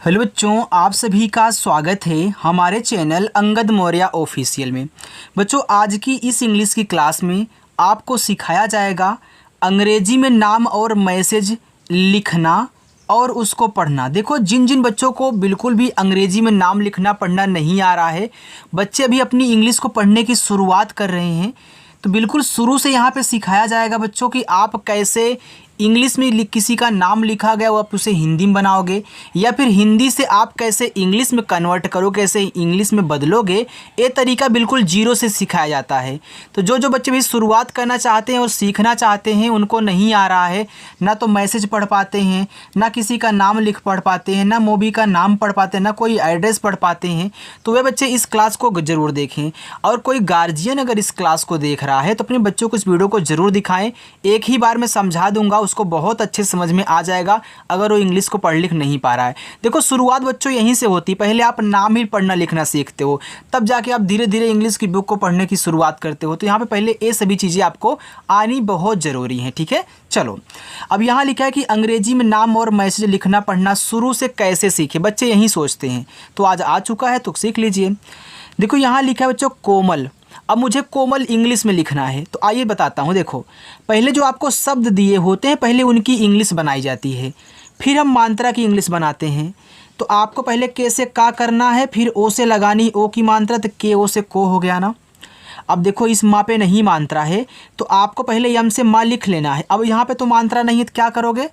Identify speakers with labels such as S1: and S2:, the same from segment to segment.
S1: Hello बच्चों, आप सभी का स्वागत है हमारे चैनल अंगद मौर्य ऑफिशियल में। बच्चों, आज की इस इंग्लिश की क्लास में आपको सिखाया जाएगा अंग्रेजी में नाम और मैसेज लिखना और उसको पढ़ना। देखो, जिन जिन बच्चों को बिल्कुल भी अंग्रेजी में नाम लिखना पढ़ना नहीं आ रहा है, बच्चे अभी अपनी इंग्लिश को पढ़ने की शुरुआत कर रहे हैं, तो बिल्कुल शुरू से यहाँ पे सिखाया जाएगा बच्चों कि आप कैसे इंग्लिश में किसी का नाम लिखा गया वो आप उसे हिंदी में बनाओगे, या फिर हिंदी से आप कैसे इंग्लिश में कन्वर्ट करो, कैसे इंग्लिश में बदलोगे। ये तरीका बिल्कुल जीरो से सिखाया जाता है। तो जो जो बच्चे भी शुरुआत करना चाहते हैं और सीखना चाहते हैं, उनको नहीं आ रहा है, ना तो मैसेज पढ़ पाते हैं, ना किसी का नाम लिख पढ़ पाते हैं, ना मूवी का नाम पढ़ पाते हैं, ना कोई एड्रेस पढ़ पाते हैं, तो वे बच्चे इस क्लास को ज़रूर देखें। और कोई गार्जियन अगर इस क्लास को देख रहा है तो अपने बच्चों को इस वीडियो को ज़रूर दिखाएं। एक ही बार मैं समझा दूंगा, उसको बहुत अच्छे समझ में आ जाएगा अगर वो इंग्लिश को पढ़ लिख नहीं पा रहा है। देखो, शुरुआत बच्चों यहीं से होती है। पहले आप नाम ही पढ़ना लिखना सीखते हो, तब जाके आप धीरे धीरे इंग्लिश की बुक को पढ़ने की शुरुआत करते हो। तो यहाँ पे पहले ये सभी चीज़ें आपको आनी बहुत ज़रूरी है। ठीक है, चलो अब यहाँ लिखा है कि अंग्रेजी में नाम और मैसेज लिखना पढ़ना शुरू से कैसे सीखे। बच्चे यही सोचते हैं, तो आज आ चुका है तो सीख लीजिए। देखो, यहाँ लिखा है बच्चों कोमल। अब मुझे कोमल इंग्लिश में लिखना है, तो आइए बताता हूँ। देखो, पहले जो आपको शब्द दिए होते हैं, पहले उनकी इंग्लिश बनाई जाती है, फिर हम मात्रा की इंग्लिश बनाते हैं। तो आपको पहले के से का करना है, फिर ओ से लगानी ओ की मात्रा, तो के ओ से को हो गया ना। अब देखो, इस माँ पे नहीं मात्रा है, तो आपको पहले यम से माँ लिख लेना है। अब यहाँ पे तो मात्रा नहीं है, तो क्या करोगे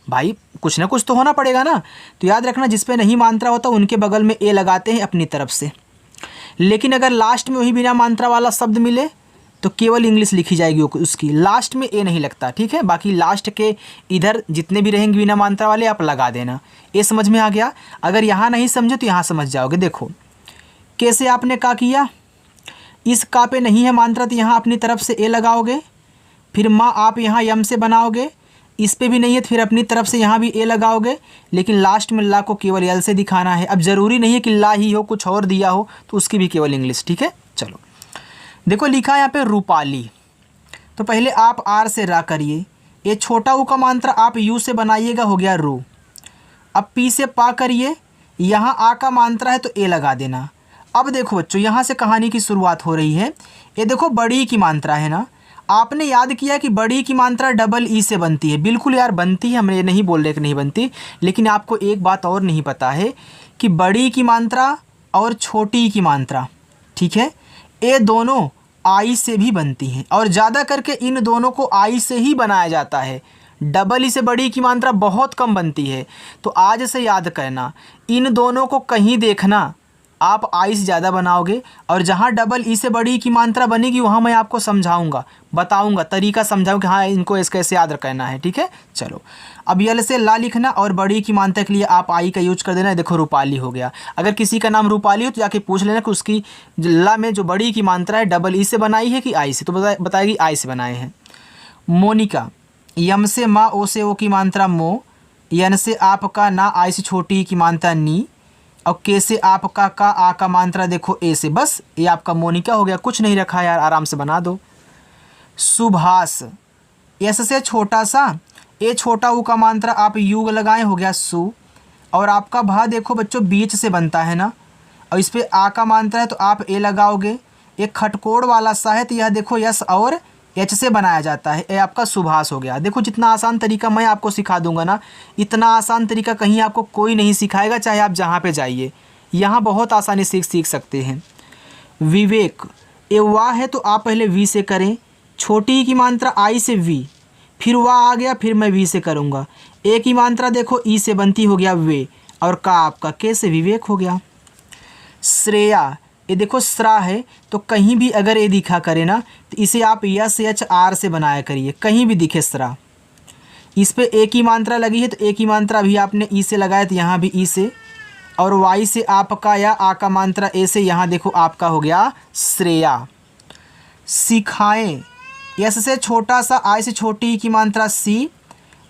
S1: भाई, कुछ ना कुछ तो होना पड़ेगा ना। तो याद रखना, जिस पे नहीं मात्रा होता उनके बगल में ए लगाते हैं अपनी तरफ से। लेकिन अगर लास्ट में वही बिना मात्रा वाला शब्द मिले तो केवल इंग्लिश लिखी जाएगी उसकी, लास्ट में ए नहीं लगता। ठीक है, बाकी लास्ट के इधर जितने भी रहेंगे बिना मात्रा वाले आप लगा देना। ये समझ में आ गया। अगर यहाँ नहीं समझे तो यहाँ समझ जाओगे। देखो, कैसे आपने का किया, इस का पे नहीं है मात्रा तो यहाँ अपनी तरफ से ए लगाओगे, फिर माँ आप यहाँ यम से बनाओगे, इस पे भी नहीं है तो फिर अपनी तरफ से यहाँ भी ए लगाओगे, लेकिन लास्ट में ला को केवल यल से दिखाना है। अब ज़रूरी नहीं है कि ला ही हो, कुछ और दिया हो तो उसकी भी केवल इंग्लिश। ठीक है, चलो देखो, लिखा है यहाँ पे रूपाली। तो पहले आप आर से रा करिए, ये छोटा ऊ का मात्रा आप यू से बनाइएगा, हो गया रू। अब पी से पा करिए, यहाँ आ का मात्रा है तो ए लगा देना। अब देखो बच्चों, यहाँ से कहानी की शुरुआत हो रही है। ये देखो, बड़ी की मात्रा है ना। आपने याद किया कि बड़ी की मात्रा डबल ई से बनती है। बिल्कुल यार, बनती है, हम ये नहीं बोल रहे कि नहीं बनती, लेकिन आपको एक बात और नहीं पता है कि बड़ी की मात्रा और छोटी की मात्रा, ठीक है, ये दोनों आई से भी बनती हैं, और ज़्यादा करके इन दोनों को आई से ही बनाया जाता है। डबल ई से बड़ी की मात्रा बहुत कम बनती है। तो आज से याद करना, इन दोनों को कहीं देखना आप आई से ज़्यादा बनाओगे, और जहाँ डबल ई से बड़ी की मात्रा बनेगी वहाँ मैं आपको समझाऊंगा, बताऊंगा, तरीका समझाऊंगा कि हाँ इनको इसका कैसे याद करना है। ठीक है, चलो अब यल से ला लिखना, और बड़ी की मात्रा के लिए आप आई का यूज कर देना। देखो, रूपाली हो गया। अगर किसी का नाम रूपाली हो तो जाके पूछ लेना कि उसकी ला में जो बड़ी की मात्रा है डबल ई से बनाई है कि आई से, तो बताएगी आई से बनाए हैं। मोनिका, यम से माँ ओ से ओ की मात्रा मो, यन से आपका ना आई से छोटी की मात्रा नी, और के से आपका का आ का मात्रा देखो ए से, बस ये आपका मोनिका हो गया। कुछ नहीं रखा यार, आराम से बना दो। सुभाष, एस से छोटा सा, ए छोटा ऊ का मात्रा आप यू लगाएं, हो गया सु। और आपका भा देखो बच्चों बीच से बनता है ना, और इस पर आ का मात्रा है तो आप ए लगाओगे। एक खटकोड़ वाला सा है तो यह देखो यस और एच से बनाया जाता है, ये आपका सुभाष हो गया। देखो, जितना आसान तरीका मैं आपको सिखा दूंगा ना, इतना आसान तरीका कहीं आपको कोई नहीं सिखाएगा, चाहे आप जहाँ पे जाइए। यहाँ बहुत आसानी से सीख सकते हैं। विवेक, ये वाह है तो आप पहले वी से करें, छोटी की मात्रा आई से वी, फिर वाह आ गया, फिर मैं वी से करूँगा। ए की मात्रा देखो ई से बनती, हो गया वे, और का आपका के से विवेक हो गया। श्रेया, ये देखो श्रा है तो कहीं भी अगर ये दिखा करे ना तो इसे आप यस एच आर से बनाया करिए, कहीं भी दिखे श्रा। इस पे ए की मात्रा लगी है तो ए की मात्रा भी आपने ई से लगाया तो यहाँ भी ई से, और वाई से आपका या आ का मात्रा ए से, यहाँ देखो आपका हो गया श्रेया। सिखाएं, यस से छोटा सा आई से छोटी की मात्रा सी,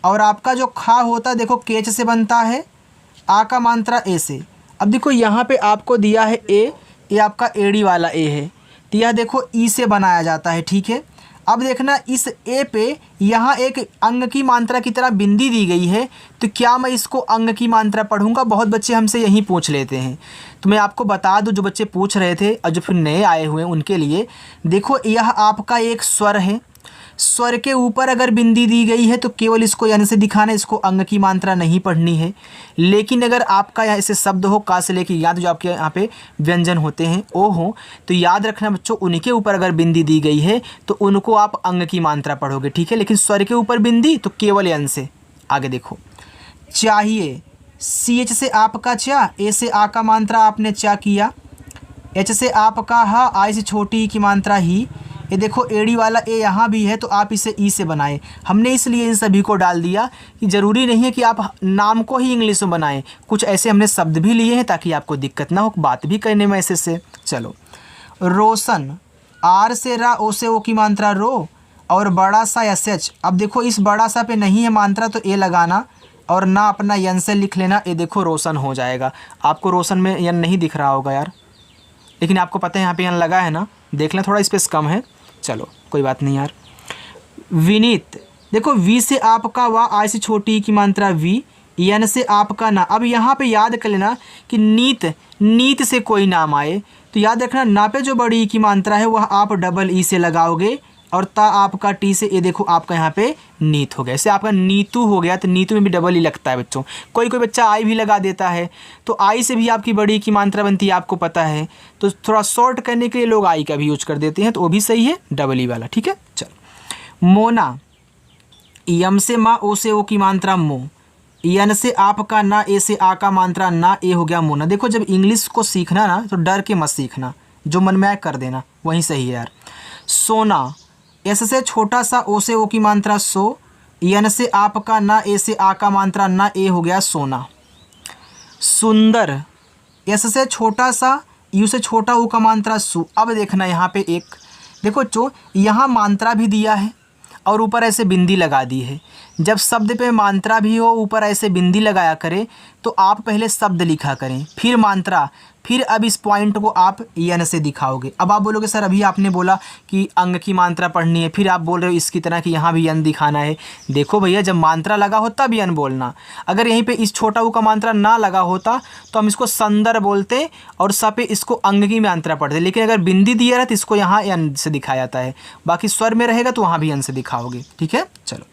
S1: और आपका जो खा होता देखो केच से बनता है, आ का मात्रा ए से। अब देखो यहाँ पे आपको दिया है ए, ये आपका एड़ी वाला ए है, तो यह देखो ई से बनाया जाता है। ठीक है, अब देखना इस ए पे यहाँ एक अंग की मात्रा की तरह बिंदी दी गई है, तो क्या मैं इसको अंग की मात्रा पढ़ूंगा? बहुत बच्चे हमसे यही पूछ लेते हैं। तो मैं आपको बता दूं, जो बच्चे पूछ रहे थे और जो फिर नए आए हुए हैं उनके लिए, देखो यह आपका एक स्वर है। स्वर के ऊपर अगर बिंदी दी गई है तो केवल इसको यन से दिखाना है, इसको अंग की मात्रा नहीं पढ़नी है। लेकिन अगर आपका यहाँ ऐसे शब्द हो का से लेके याद, जो आपके यहाँ पे व्यंजन होते हैं ओ हो, तो याद रखना बच्चों, उनके ऊपर अगर बिंदी दी गई है तो उनको आप अंग की मात्रा पढ़ोगे, ठीक है। लेकिन स्वर के ऊपर बिंदी तो केवल यन से। आगे देखो, चाहिए, CH से आपका चा, ए से आ का मात्रा आपने चा किया, H से आपका हा, आई से छोटी की मात्रा ही। ये देखो एड़ी वाला ए यहाँ भी है तो आप इसे ई से बनाएं। हमने इसलिए इन सभी को डाल दिया कि ज़रूरी नहीं है कि आप नाम को ही इंग्लिश में बनाएं, कुछ ऐसे हमने शब्द भी लिए हैं ताकि आपको दिक्कत ना हो बात भी करने में ऐसे से। चलो, रोशन, आर से रा, ओ से ओ की मात्रा रो, और बड़ा सा SH। अब देखो इस बड़ा सा पे नहीं है मात्रा तो ए लगाना और ना अपना यन से लिख लेना। ये देखो रोशन हो जाएगा। आपको रोशन में यन नहीं दिख रहा होगा यार, लेकिन आपको पता है यहाँ पे यन लगा है ना, देख लें थोड़ा स्पेस कम है। चलो कोई बात नहीं यार। विनीत, देखो वी से आपका वा, आई से छोटी की मात्रा वी, यन से आपका ना। अब यहाँ पे याद कर लेना कि नीत, नीत से कोई नाम आए तो याद रखना ना पे जो बड़ी की मात्रा है वह आप डबल ई से लगाओगे, और ता आपका टी से, ये देखो आपका यहाँ पे नीत हो गया। ऐसे आपका नीतू हो गया, तो नीतू में भी डबल ही लगता है बच्चों। कोई कोई बच्चा आई भी लगा देता है, तो आई से भी आपकी बड़ी की मात्रा बनती है, आपको पता है। तो थोड़ा शॉर्ट करने के लिए लोग आई का भी यूज कर देते हैं, तो वो भी सही है, डबल ई वाला, ठीक है। चलो, मोना, यम से माँ, ओ से ओ की मात्रा मो, यन से आपका ना, ए से आ का मात्रा ना, ए हो गया मोना। देखो जब इंग्लिश को सीखना ना तो डर के मत सीखना, जो मन में आए कर देना, वही सही है यार। सोना, एस से छोटा सा, ओ से ओ की मात्रा सो, यन से आपका ना, ए से आ का मात्रा ना, ए हो गया सोना। सुंदर, एस से छोटा सा, यू से छोटा ऊ का मात्रा सु। अब देखना यहाँ पे एक, देखो जो यहाँ मात्रा भी दिया है और ऊपर ऐसे बिंदी लगा दी है। जब शब्द पे मात्रा भी हो, ऊपर ऐसे बिंदी लगाया करें, तो आप पहले शब्द लिखा करें, फिर मात्रा, फिर अब इस पॉइंट को आप यन से दिखाओगे। अब आप बोलोगे सर अभी आपने बोला कि अंग की मात्रा पढ़नी है, फिर आप बोल रहे हो इसकी तरह कि यहाँ भी यन दिखाना है। देखो भैया, जब मात्रा लगा हो तब यन बोलना। अगर यहीं पे इस छोटा ऊ का मात्रा ना लगा होता तो हम इसको संदर बोलते और स पे इसको अंग की मात्रा पढ़ते। लेकिन अगर बिंदी दिया रहा तो इसको यहाँ यन से दिखाया जाता है, बाकी स्वर में रहेगा तो वहाँ भी यन से दिखाओगे, ठीक है। चलो,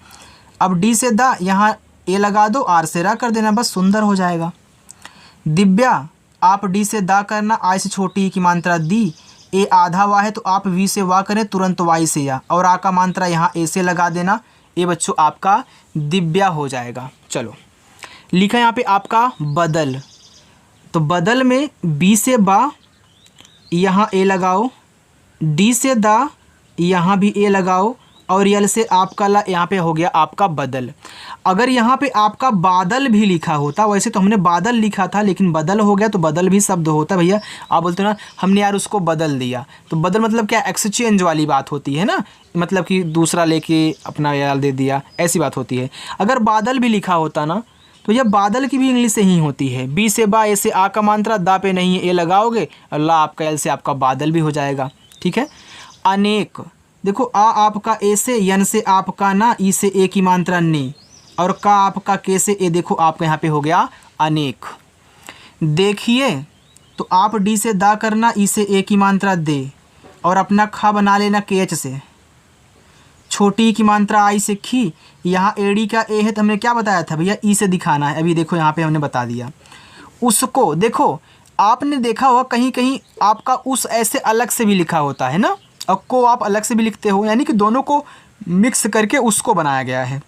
S1: अब डी से दा, यहाँ ए लगा दो, आर से रा कर देना, बस सुंदर हो जाएगा। दिव्या, आप डी से दा करना, आई से छोटी की मात्रा दी, ए आधा वा है तो आप वी से वा करें, तुरंत वाई से या, और आ का मात्रा यहाँ ए से लगा देना। ये बच्चों आपका दिव्या हो जाएगा। चलो, लिखा यहाँ पे आपका बदल, तो बदल में बी से बा, यहाँ ए लगाओ, डी से दा, यहाँ भी ए लगाओ, और यल से आपका ला, यहाँ पे हो गया आपका बदल। अगर यहाँ पे आपका बादल भी लिखा होता, वैसे तो हमने बादल लिखा था लेकिन बदल हो गया, तो बदल भी शब्द होता भैया। आप बोलते हो ना हमने यार उसको बदल दिया, तो बदल मतलब क्या, एक्सचेंज वाली बात होती है ना, मतलब कि दूसरा लेके अपना यार दे दिया, ऐसी बात होती है। अगर बादल भी लिखा होता ना तो यह बादल की भी इंग्लिश ही होती है। बी से बा, ए से आ का मात्रा, दा पे नहीं है, ए लगाओगे, अल्लाह आपका यल से आपका बादल भी हो जाएगा, ठीक है। अनेक, देखो आ आपका ए से, यन से आपका ना, ई से ए की मात्रा ने, और का आपका के से ए, देखो आपका यहाँ पे हो गया अनेक। देखिए, तो आप डी से दा करना, ई से ए की मात्रा दे, और अपना खा बना लेना के एच से। छोटी की मात्रा आई से खी, यहाँ एड़ी का ए है तो हमने क्या बताया था भैया, ई से दिखाना है। अभी देखो यहाँ पे हमने बता दिया। उसको, देखो आपने देखा होगा कहीं कहीं आपका उस ऐसे अलग से भी लिखा होता है ना, और को आप अलग से भी लिखते हो, यानी कि दोनों को मिक्स करके उसको बनाया गया है।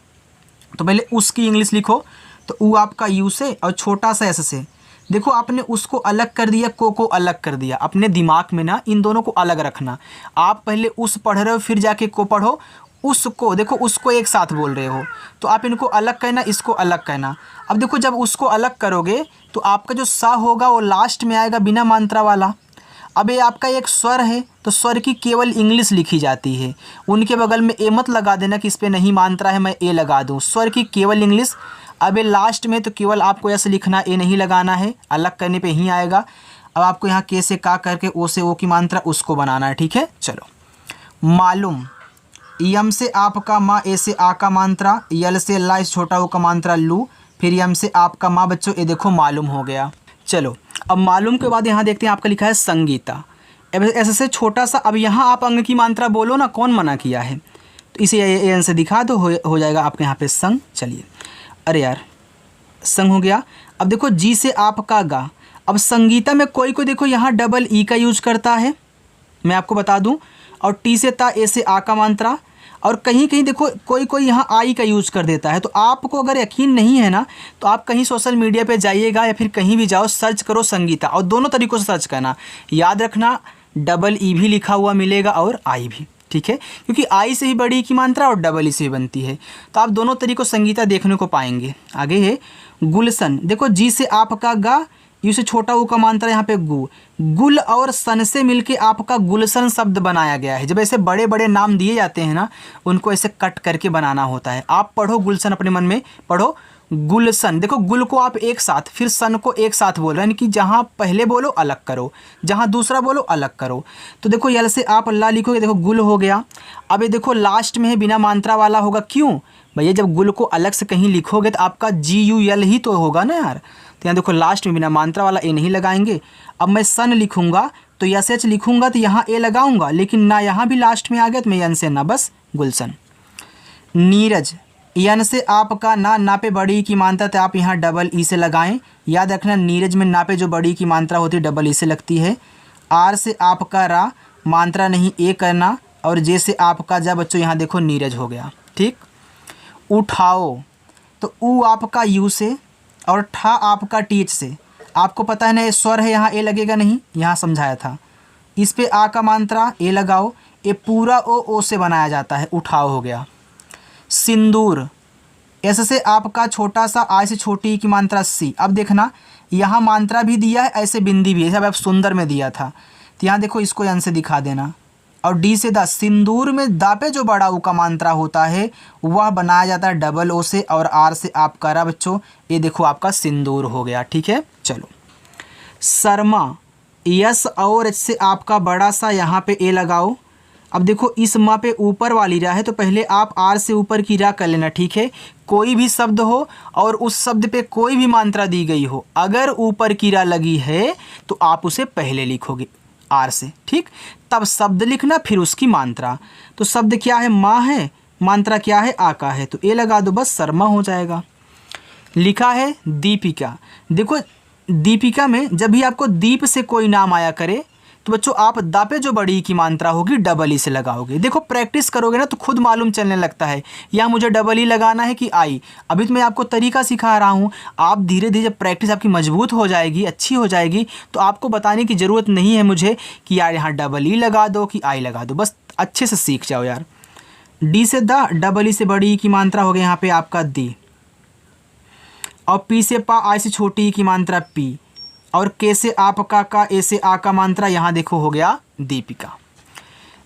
S1: तो पहले उसकी इंग्लिश लिखो, तो ऊ आपका यू से और छोटा सा एस से। देखो आपने उसको अलग कर दिया, को अलग कर दिया। अपने दिमाग में ना इन दोनों को अलग रखना। आप पहले उस पढ़ रहे हो, फिर जाके को पढ़ो। उसको, देखो उसको एक साथ बोल रहे हो, तो आप इनको अलग कहना, इसको अलग कहना। अब देखो जब उसको अलग करोगे तो आपका जो सा होगा वो लास्ट में आएगा बिना मात्रा वाला। अब ये आपका एक स्वर है, तो स्वर की केवल इंग्लिश लिखी जाती है। उनके बगल में ए मत लगा देना कि इस पर नहीं मात्रा है मैं ए लगा दूँ। स्वर की केवल इंग्लिश। अब ये लास्ट में तो केवल आपको ऐसे लिखना, ए नहीं लगाना है, अलग करने पे ही आएगा। अब आपको यहाँ के से का करके ओ से ओ की मात्रा उसको बनाना है, ठीक है। चलो, मालूम, यम से आपका माँ, ए से आ का मात्रा, यल से ला, इस छोटा ऊ का मात्रा लू, फिर यम से आपका माँ बच्चों, ये देखो मालूम हो गया। चलो अब मालूम के बाद यहाँ देखते हैं आपका लिखा है संगीता। अब ऐसे से छोटा सा, अब यहाँ आप अंग की मात्रा बोलो ना, कौन मना किया है, तो इसे एन से दिखा दो, हो जाएगा आपके यहाँ पे संग। चलिए, अरे यार संग हो गया। अब देखो जी से आपका गा, अब संगीता में कोई कोई देखो यहाँ डबल ई का यूज करता है, मैं आपको बता दूं, और टी से ता, ए से आ का मात्रा, और कहीं कहीं देखो कोई कोई यहाँ आई का यूज़ कर देता है। तो आपको अगर यकीन नहीं है ना, तो आप कहीं सोशल मीडिया पे जाइएगा या फिर कहीं भी जाओ, सर्च करो संगीता, और दोनों तरीक़ों से सर्च करना। याद रखना डबल ई भी लिखा हुआ मिलेगा और आई भी, ठीक है, क्योंकि आई से ही बड़ी ई की मात्रा और डबल ई से ही बनती है। तो आप दोनों तरीक़ों संगीता देखने को पाएंगे। आगे है गुलशन, देखो जी से आपका गा, यू से छोटा ऊ का मात्रा यहाँ पे गु, गुल और सन से मिलके आपका गुलशन शब्द बनाया गया है। जब ऐसे बड़े बड़े नाम दिए जाते हैं ना, उनको ऐसे कट करके बनाना होता है। आप पढ़ो गुलशन, अपने मन में पढ़ो गुलशन। देखो गुल को आप एक साथ, फिर सन को एक साथ बोल रहे हैं, यानी कि जहाँ पहले बोलो अलग करो, जहाँ दूसरा बोलो अलग करो। तो देखो यल से आप अल्लाह लिखोगे, देखो गुल हो गया। अब ये देखो लास्ट में है बिना मात्रा वाला होगा, क्यों भैया, जब गुल को अलग से कहीं लिखोगे तो आपका जी यू यल ही तो होगा ना यार। तो यहाँ देखो लास्ट में बिना मात्रा वाला ए नहीं लगाएंगे। अब मैं सन लिखूंगा तो यस एच लिखूंगा तो यहाँ ए लगाऊंगा, लेकिन ना यहाँ भी लास्ट में आ गया तो मैं यन से ना, बस गुलशन। नीरज, यन से आपका ना पे बड़ी की मात्रा, तो आप यहाँ डबल ई से लगाएं। याद रखना नीरज में ना पे जो बड़ी की मात्रा होती है डबल ई से लगती है। आर से आपका रा, मात्रा नहीं ए करना, और जे से आपका जा बच्चों, यहाँ देखो नीरज हो गया, ठीक। उठाओ, तो ऊ आपका यू से और ठा आपका टी एच से। आपको पता है ना ये स्वर है, यहाँ ए लगेगा नहीं, यहाँ समझाया था। इस पे आ का मात्रा ए लगाओ, ये पूरा ओ से बनाया जाता है, उठाओ हो गया। सिंदूर, ऐसे से आपका छोटा सा आई से छोटी की मात्रा सी। अब देखना यहाँ मात्रा भी दिया है, ऐसे बिंदी भी है, जब आप सुंदर में दिया था, तो यहाँ देखो इसको यन से दिखा देना। और डी से दा, सिंदूर में दा पे जो बड़ा ऊ का मात्रा होता है वह बनाया जाता है डबल ओ से, और आर से आपका रा बच्चों, ये देखो आपका सिंदूर हो गया, ठीक है। चलो शर्मा, यस और एच से आपका बड़ा सा यहाँ पे ए लगाओ। अब देखो इस माँ पे ऊपर वाली रा है, तो पहले आप आर से ऊपर की रा कर लेना, ठीक है। कोई भी शब्द हो और उस शब्द पे कोई भी मात्रा दी गई हो, अगर ऊपर की रा लगी है तो आप उसे पहले लिखोगे आर से, ठीक। तब शब्द लिखना, फिर उसकी मात्रा। तो शब्द क्या है, माँ है, मात्रा क्या है, आ का है, तो ए लगा दो, बस शर्मा हो जाएगा। लिखा है दीपिका, देखो दीपिका में जब भी आपको दीप से कोई नाम आया करे तो बच्चों आप दा पे जो बड़ी की मात्रा होगी डबल ई से लगाओगे। देखो प्रैक्टिस करोगे ना तो खुद मालूम चलने लगता है, या मुझे डबल ई लगाना है कि आई। अभी तो मैं आपको तरीका सिखा रहा हूँ, आप धीरे धीरे जब प्रैक्टिस आपकी मजबूत हो जाएगी, अच्छी हो जाएगी, तो आपको बताने की ज़रूरत नहीं है मुझे कि यार यहाँ डबल ई लगा दो कि आई लगा दो, बस अच्छे से सीख जाओ यार। डी से दा, डबल ई से बड़ी की मात्रा हो गई यहाँ पे आपका दी, और पी से पा, आई से छोटी ई की मात्रा पी, और के से आपका का, ए से आ का मात्रा, यहाँ देखो हो गया दीपिका।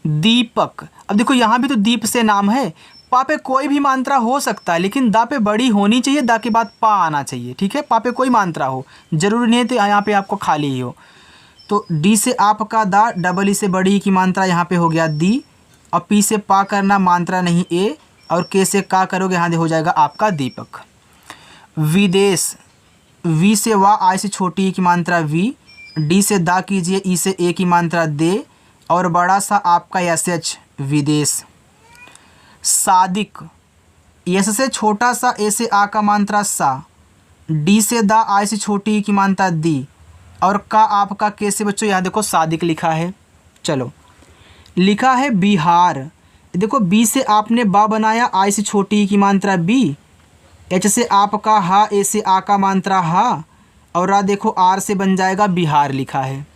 S1: दीपक, अब देखो यहाँ भी तो दीप से नाम है, पा पे कोई भी मात्रा हो सकता है, लेकिन दा पे बड़ी होनी चाहिए, दा के बाद पा आना चाहिए, ठीक है। पा पे कोई मात्रा हो, जरूरी नहीं है तो यहाँ पे आपको खाली ही हो। तो डी से आपका दा, डबल ई से बड़ी की मात्रा यहाँ पे हो गया दी, और पी से पा करना, मात्रा नहीं ए, और के से का करोगे, यहाँ हो जाएगा आपका दीपक। विदेश, वी से वा, आई से छोटी की मात्रा वी, डी से दा कीजिए, ई से ए की मात्रा दे, और बड़ा सा आपका एस एच, विदेश। सादिक, एस से छोटा सा, ए से आ का मात्रा सा, डी से दा, आई से छोटी की मात्रा दी, और का आपका के से बच्चों यहाँ देखो सादिक लिखा है। चलो लिखा है बिहार, देखो बी से आपने बा बनाया, आई से छोटी की मात्रा बी, एच से आपका हा, ए से आ का मात्रा हा, और रा देखो आर से बन जाएगा बिहार लिखा है।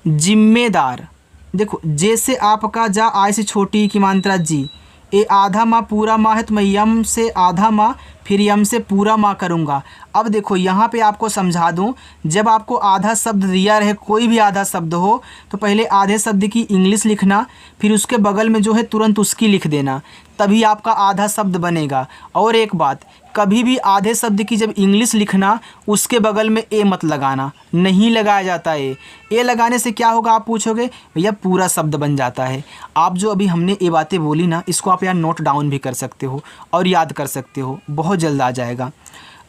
S1: जिम्मेदार, देखो जे से आपका जा, आई से छोटी की मात्रा जी, ए आधा माँ पूरा माँ है, तो मैं यम से आधा माँ, फिर यम से पूरा माँ करूँगा। अब देखो यहाँ पे आपको समझा दूँ, जब आपको आधा शब्द दिया रहे, कोई भी आधा शब्द हो, तो पहले आधे शब्द की इंग्लिश लिखना, फिर उसके बगल में जो है तुरंत उसकी लिख देना, तभी आपका आधा शब्द बनेगा। और एक बात, कभी भी आधे शब्द की जब इंग्लिश लिखना उसके बगल में ए मत लगाना, नहीं लगाया जाता ए लगाने से क्या होगा आप पूछोगे, भैया पूरा शब्द बन जाता है। आप जो अभी हमने ये बातें बोली ना, इसको आप यहाँ नोट डाउन भी कर सकते हो और याद कर सकते हो, बहुत जल्द आ जाएगा।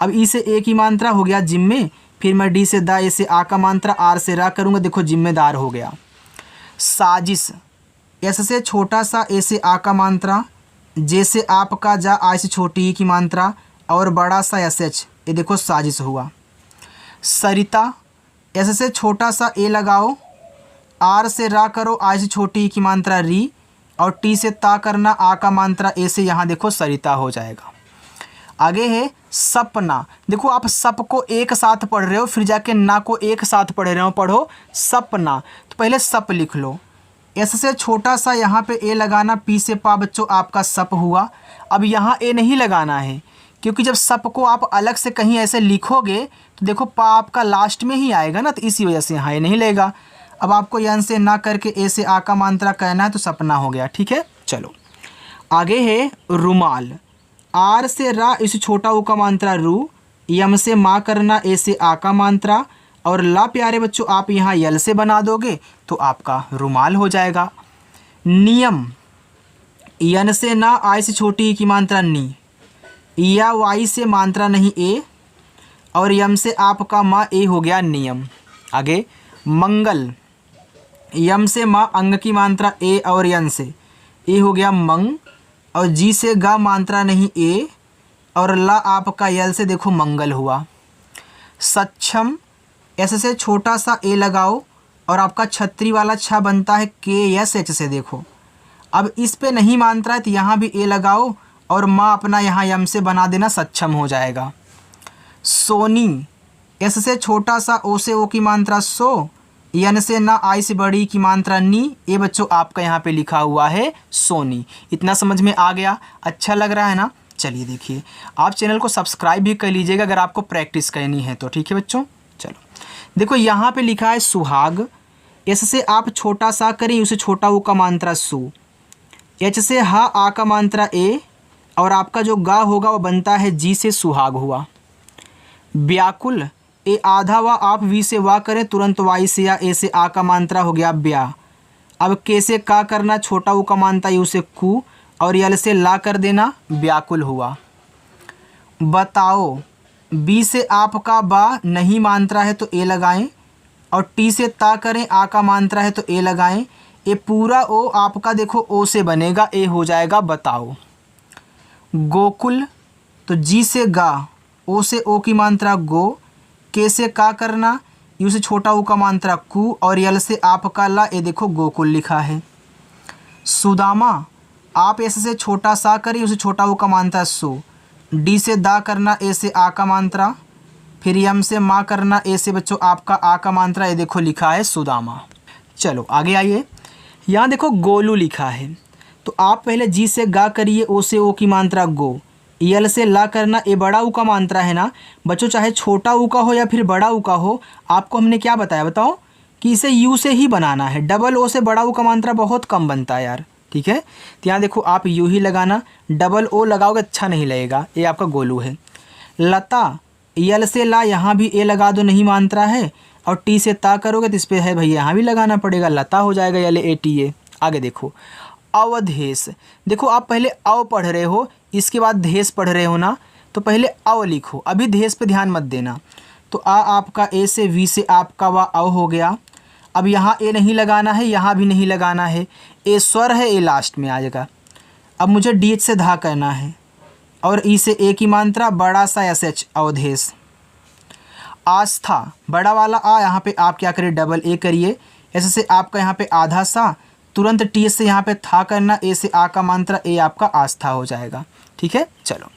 S1: अब ई से ए की मात्रा हो गया जिम्मे, फिर मैं डी से दा, ए से आ का मात्रा, आर से रा करूँगा, देखो जिम्मेदार हो गया। साजिश, एस से छोटा सा ए से आ का मात्रा, जे से आपका जा, आ से छोटी ई की मात्रा और बड़ा सा एस एच, ये देखो साजिश हुआ। सरिता, एस से छोटा सा ए लगाओ, आर से रा करो, आ से छोटी ई की मात्रा री, और टी से ता करना, आ का मात्रा ए से, यहाँ देखो सरिता हो जाएगा। आगे है सपना, देखो आप सप को एक साथ पढ़ रहे हो, फिर जाके ना को एक साथ पढ़ रहे हो, पढ़ो सपना। तो पहले सप लिख लो, एस से छोटा सा यहाँ पे ए लगाना, पी से पा बच्चों आपका सप हुआ। अब यहाँ ए नहीं लगाना है, क्योंकि जब सप को आप अलग से कहीं ऐसे लिखोगे तो देखो पा आपका लास्ट में ही आएगा ना, तो इसी वजह से यहाँ ए नहीं लेगा। अब आपको यन से ना करके ए से आ का मात्रा कहना है, तो सपना हो गया। ठीक है, चलो आगे है रुमाल, आर से रा, इस छोटा ऊ का मात्रा रू, यम से माँ करना, ए से आ का मात्रा, और ला प्यारे बच्चों आप यहाँ यल से बना दोगे तो आपका रुमाल हो जाएगा। नियम, यन से ना, आई से छोटी ई की मात्रा नी, या वाई से मात्रा नहीं ए, और यम से आपका माँ, ए हो गया नियम। आगे मंगल, यम से माँ, अंग की मात्रा ए, और यन से ए हो गया मंग, और जी से गा मात्रा नहीं ए, और ला आपका यल से देखो मंगल हुआ। सक्षम, एस से छोटा सा ए लगाओ, और आपका छतरी वाला छा बनता है के एस एच से, देखो अब इस पे नहीं मात्रा है तो यहाँ भी ए लगाओ, और माँ अपना यहाँ यम से बना देना, सक्षम हो जाएगा। सोनी, एस से छोटा सा ओ से ओ की मात्रा सो, यन से ना, आई से बड़ी की मात्रा नी, ये बच्चों आपका यहाँ पे लिखा हुआ है सोनी। इतना समझ में आ गया, अच्छा लग रहा है ना। चलिए देखिए, आप चैनल को सब्सक्राइब भी कर लीजिएगा अगर आपको प्रैक्टिस करनी है तो। ठीक है बच्चों, चलो देखो यहाँ पे लिखा है सुहाग, एस से आप छोटा सा करें, उसे छोटा ऊ का मात्रा सु, एच से हा, आ का मात्रा ए, और आपका जो गा होगा वो बनता है जी से, सुहाग हुआ। व्याकुल, ए आधा वा आप वी से वा करें, तुरंत वाई से या ए से आ का मात्रा हो गया ब्या। अब के से का करना, छोटा ऊ का मात्रा यू से कू, और यल से ला कर देना, व्याकुल हुआ। बताओ, बी से आपका बा नहीं मात्रा है तो ए लगाएं, और टी से ता करें, आ का मात्रा है तो ए लगाएं, ये पूरा ओ आपका देखो ओ से बनेगा, ए हो जाएगा बताओ। गोकुल, तो जी से गा, ओ से ओ की मात्रा गो, के से का करना, यू से छोटा ऊ का मात्रा कू, और यल से आपका ला, ये देखो गोकुल लिखा है। सुदामा, आप एस से छोटा सा करें, उसे छोटा ऊ का मात्रा सु, डी से दा करना, ए से आ का मात्रा, फिर यम से माँ करना, ए से बच्चों आपका आ का मात्रा, ये देखो लिखा है सुदामा। चलो आगे आइए, यहाँ देखो गोलू लिखा है, तो आप पहले जी से गा करिए, ओ से ओ की मात्रा गो, यल से ला करना, ए बड़ा ऊ का मात्रा है ना बच्चों, चाहे छोटा ऊ का हो या फिर बड़ा ऊ का हो, आपको हमने क्या बताया बताओ कि इसे यू से ही बनाना है, डबल ओ से बड़ा ऊ का मात्रा बहुत कम बनता है यार। ठीक है, तो यहाँ देखो आप यू ही लगाना, डबल ओ लगाओगे अच्छा नहीं लगेगा। ये आपका गोलू है। लता, यल से ला, यहाँ भी ए लगा दो, नहीं मात्रा है, और टी से ता करोगे तो इस पर है भैया यहाँ भी लगाना पड़ेगा, लता हो जाएगा, यल ए टी ए। आगे देखो अवधेश, देखो आप पहले अव पढ़ रहे हो, इसके बाद धेश पढ़ रहे हो ना, तो पहले अव लिखो, अभी धेश पे ध्यान मत देना। तो आ आपका ए से, वी से आपका वा अव हो गया। अब यहाँ ए नहीं लगाना है, यहाँ भी नहीं लगाना है, ए स्वर है, ए लास्ट में आ जाएगा। अब मुझे डी एच से धा करना है, और ई से ए की मात्रा, बड़ा सा एस एच, अवधेश। आस्था, बड़ा वाला आ, यहाँ पे आप क्या करिए डबल ए करिए, ऐसे से आपका यहाँ पे आधा सा, तुरंत टी से यहाँ पे था करना, ए से आ का मात्रा, ए आपका आस्था हो जाएगा। ठीक है, चलो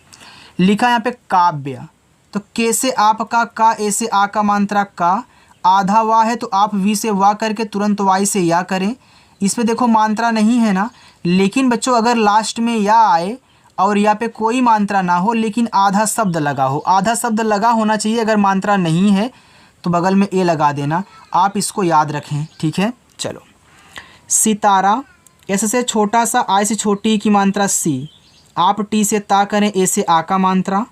S1: लिखा यहाँ पे काव्य, तो के से आपका का, ए से आ का मात्रा का, आधा वा है तो आप वी से वा करके तुरंत वाई से या करें। इस पे देखो मात्रा नहीं है ना, लेकिन बच्चों अगर लास्ट में या आए और या पे कोई मात्रा ना हो लेकिन आधा शब्द लगा हो, आधा शब्द लगा होना चाहिए, अगर मात्रा नहीं है तो बगल में ए लगा देना, आप इसको याद रखें। ठीक है, चलो सितारा, एस से छोटा सा, आई से छोटी की मात्रा सी, आप टी से ता करें, ए से आ का मात्रा,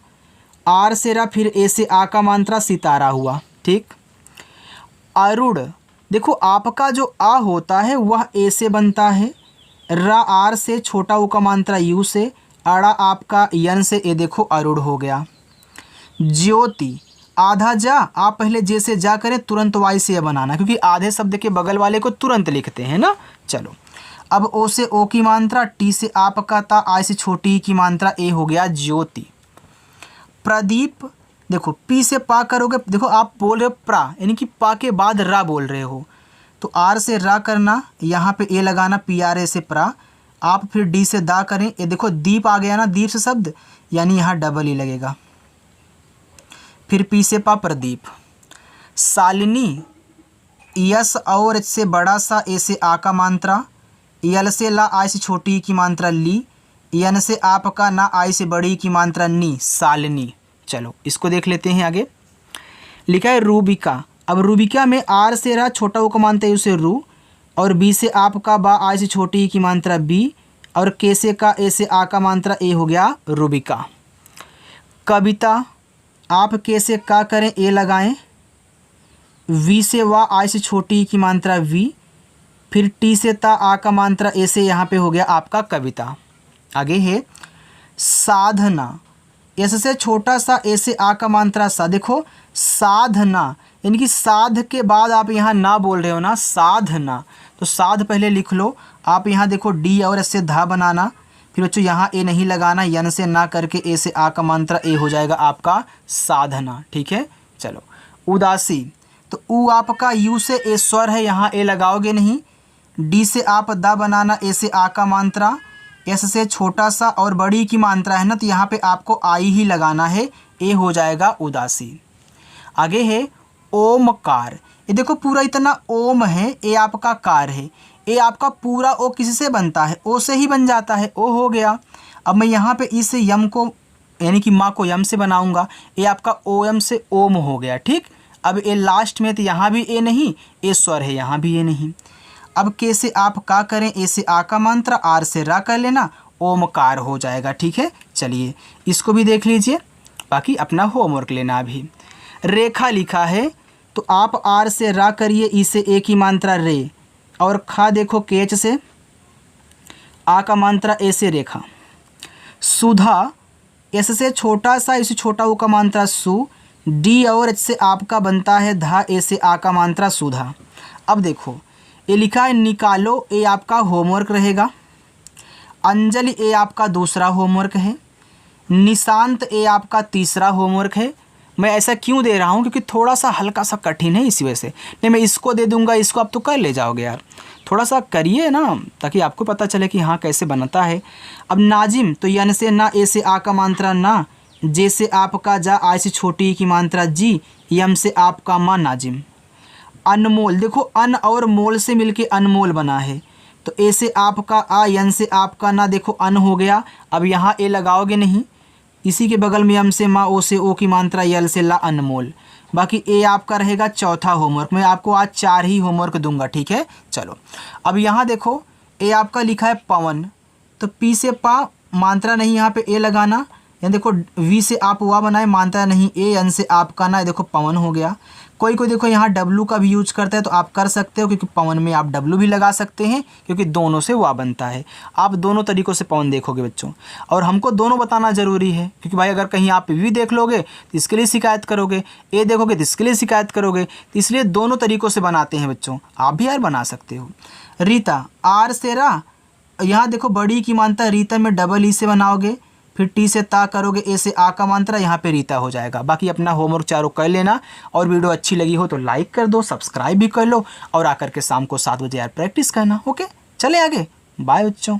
S1: आर से रा, फिर ए से आ का मात्रा, सितारा हुआ। ठीक। अरुण, देखो आपका जो आ होता है वह ए से बनता है, रा आर से, छोटा ऊ का मात्रा यू से, अड़ा आपका यन से, ये देखो अरुण हो गया। ज्योति, आधा जा, आप पहले जे से जा करें, तुरंत वाई से ये बनाना, क्योंकि आधे शब्द के बगल वाले को तुरंत लिखते हैं ना। चलो, अब ओ से ओ की मात्रा, टी से आपका ता, आई से छोटी की मात्रा, ए हो गया ज्योति। प्रदीप, देखो पी से पा करोगे, देखो आप बोल रहे हो प्रा, यानी कि पा के बाद रा बोल रहे हो, तो आर से रा करना, यहाँ पे ए लगाना, पी आर ए से प्रा, आप फिर डी से दा करें, ये देखो दीप आ गया ना, दीप से शब्द, यानी यहाँ डबल ही लगेगा। फिर पी से पा, प्रदीप। शालिनी, यस और एच से बड़ा सा, ए से आ का मात्रा, यल से ला, आई से छोटी की मात्रा ली, यन से आपका ना, आई से बड़ी की मात्रा नी, शालिनी। चलो इसको देख लेते हैं आगे। लिखा है रूबिका। अब रूबिका में आर से रा, छोटा ऊ का मात्रा उसे रू, और बी से आपका बा, आई से छोटी की मात्रा बी, और के से का, ए से आ का मात्रा, ए हो गया रूबिका। कविता, आप के से का करें, ए लगाएं, वी से वा, आई से छोटी की मात्रा वी, फिर टी से ता, आ का मात्रा, ए से, यहाँ पे हो गया आपका कविता। आगे है साधना, एस से छोटा सा, ए से आ का मात्रा सा, देखो साधना, यानी कि साध के बाद आप यहाँ ना बोल रहे हो ना, साधना, तो साध पहले लिख लो। आप यहाँ देखो डी और एस से धा बनाना, फिर बच्चों यहाँ ए नहीं लगाना, यन से ना करके, ए से आ का मात्रा, ए हो जाएगा आपका साधना। ठीक है। चलो, उदासी, तो ऊ आपका यू से ए स्वर है, यहाँ ए लगाओगे नहीं, डी से आप दा बनाना, ए से आ का मात्रा, एस से छोटा सा और बड़ी की मात्रा है ना, तो यहाँ पे आपको आई ही लगाना है, ए हो जाएगा उदासी। आगे है ओमकार, ये देखो पूरा इतना ओम है, ए आपका कार है, ए आपका पूरा ओ किससे बनता है, ओ से ही बन जाता है, ओ हो गया। अब मैं यहाँ पे इस यम को, यानी कि माँ को यम से बनाऊंगा, ए आपका ओ एम से ओम हो गया। ठीक। अब ए लास्ट में, तो यहाँ भी ए नहीं, ए स्वर है, यहाँ भी ए नहीं। अब के से आप का करें, ए से आ का मात्रा, आर से रा कर लेना, ओमकार हो जाएगा। ठीक है। चलिए इसको भी देख लीजिए, बाकी अपना होमवर्क लेना अभी। रेखा लिखा है, तो आप आर से रा करिए, ई से ए की मात्रा रे, और खा देखो केच से, आ का मात्रा, ए से रेखा। सुधा, एस से छोटा सा, इसे छोटा ऊ का मात्रा सु, डी और एच से आपका बनता है धा, ए से आ का मात्रा सुधा। अब देखो ये लिखा है निकालो, ए आपका होमवर्क रहेगा। अंजलि, ए आपका दूसरा होमवर्क है। निशांत, ए आपका तीसरा होमवर्क है। मैं ऐसा क्यों दे रहा हूँ, क्योंकि थोड़ा सा हल्का सा कठिन है, इसी वजह से। नहीं, मैं इसको दे दूंगा, इसको आप तो कर ले जाओगे यार, थोड़ा सा करिए ना, ताकि आपको पता चले कि हाँ कैसे बनता है। अब नाजिम, तो यन से ना, ए से आ का मात्रा ना, जे से आपका जा, आई से छोटी की मात्रा जी, यम से आपका माँ, नाजिम। अनमोल, देखो अन और मोल से मिलके अनमोल बना है, तो ए से आपका आ, यन से आपका ना, देखो अन हो गया। अब यहाँ ए लगाओगे नहीं, इसी के बगल में यम से माँ, ओ से ओ की मात्रा, यल से ला, अनमोल। बाकी ए आपका रहेगा चौथा होमवर्क। मैं आपको आज 4 ही होमवर्क दूंगा। ठीक है। चलो, अब यहाँ देखो ए आपका लिखा है पवन, तो पी से पा, मात्रा नहीं, यहाँ पे ए लगाना, यहाँ देखो वी से आप वा बनाए, मात्रा नहीं, ए, एन से आपका ना, देखो पवन हो गया। कोई कोई देखो यहाँ डब्लू का भी यूज करता है, तो आप कर सकते हो, क्योंकि पवन में आप डब्लू भी लगा सकते हैं, क्योंकि दोनों से वा बनता है। आप दोनों तरीक़ों से पवन देखोगे बच्चों, और हमको दोनों बताना ज़रूरी है, क्योंकि भाई अगर कहीं आप वी देख लोगे तो इसके लिए शिकायत करोगे, ए देखोगे तो इसके लिए शिकायत करोगे, तो इसलिए दोनों तरीक़ों से बनाते हैं बच्चों। आप भी यार बना सकते हो। रीता, आर से रा, यहाँ देखो बड़ी की मात्रा, रीता में डबल ई से बनाओगे, फिर टी से ता करोगे, ए से आ का मात्रा, यहाँ पे रीता हो जाएगा। बाकी अपना होमवर्क चारों कर लेना, और वीडियो अच्छी लगी हो तो लाइक कर दो, सब्सक्राइब भी कर लो, और आकर के शाम को 7 बजे यार प्रैक्टिस करना। ओके, चले आगे, बाय बच्चों।